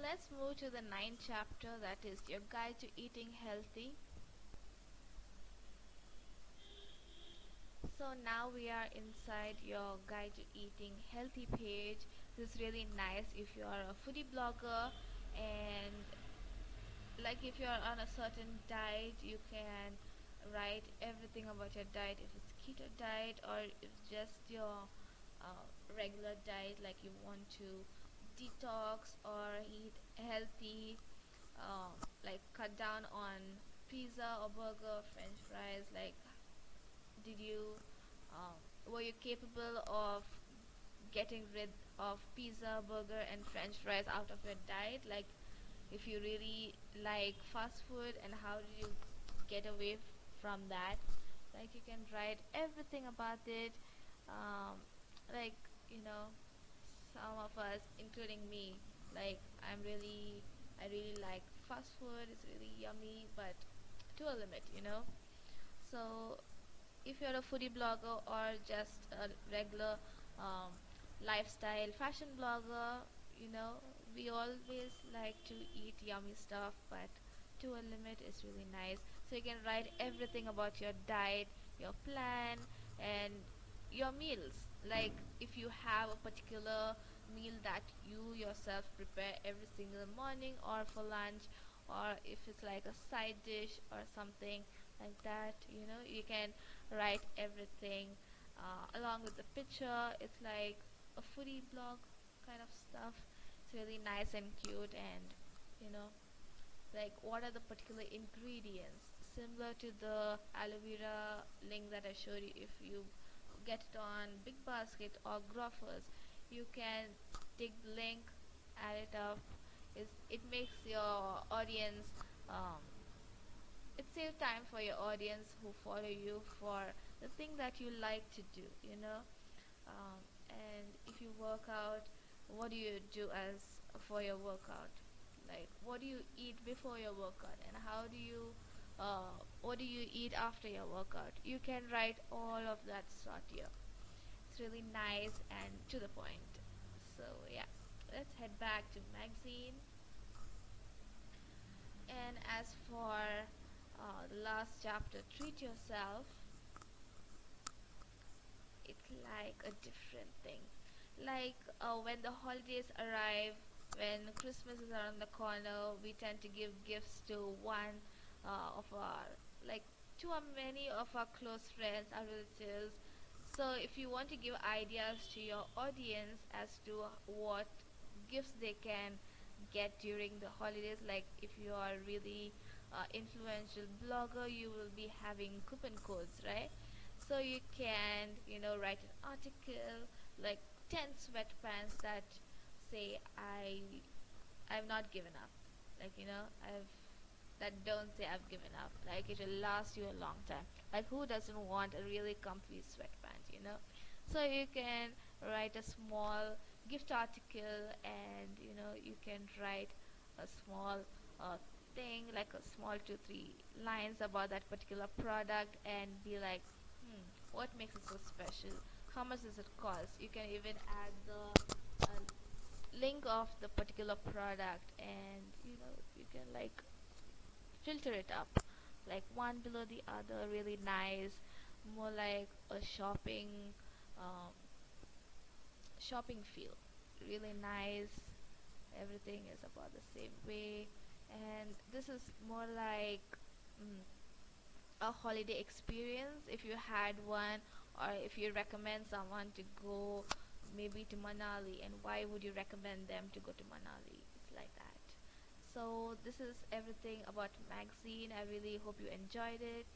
let's move to the ninth chapter, that is your guide to eating healthy. So now we are inside your guide to eating healthy page. This is really nice if you are a foodie blogger, and like if you are on a certain diet, you can write everything about your diet. If it's keto diet or if just your regular diet, like you want to detox or eat healthy, like cut down on pizza or burger, french fries, like did you um, were you capable of getting rid of pizza, burger, and french fries out of your diet? Like, if you really like fast food, and how did you get away from that? Like, you can write everything about it. Um, like, you know, some of us, including me, like, I really like fast food. It's really yummy, but to a limit, you know. So if you're a foodie blogger or just a regular um, lifestyle fashion blogger, you know, we always like to eat yummy stuff, but to a limit is really nice. So you can write everything about your diet, your plan, and your meals. Like if you have a particular meal that you yourself prepare every single morning or for lunch, or if it's like a side dish or something like that, you know, you can write everything along with the picture. It's like a foodie blog kind of stuff. It's really nice and cute, and you know, like what are the particular ingredients, similar to the aloe vera link that I showed you. If you get it on Big Basket or Grofers, you can take the link, add it up. It makes your audience um, it saves time for your audience who follow you for the thing that you like to do, you know. And if you work out, what do you do as for your workout? Like, what do you eat before your workout, and how do you what do you eat after your workout? You can write all of that stuff here. It's really nice and to the point. So yeah, let's head back to magazine. And as for the last chapter, treat yourself, it's like a different thing. Like when the holidays arrive, when Christmas is around the corner, we tend to give gifts to one of our, like, to many of our close friends, our relatives. So if you want to give ideas to your audience as to what gifts they can get during the holidays, like if you are really influential blogger, you will be having coupon codes, right? So you can, you know, write an article like 10 sweatpants that say I've not given up. Like, you know, I've that don't say I've given up. Like it will last you a long time. Like who doesn't want a really comfy sweatpants, you know? So you can write a small gift article, and you know, you can write a small uh, thing, like a small 2 3 lines about that particular product, and be like, what makes it so special? How much does it cost? You can even add the link of the particular product, and you know, you can like filter it up, like one below the other, really nice, more like a um, shopping feel, really nice. Everything is about the same way, and this is more like mm, a holiday experience if you had one, or if you recommend someone to go maybe to Manali, and why would you recommend them to go to Manali? It's like that. So this is everything about magazine. I really hope you enjoyed it.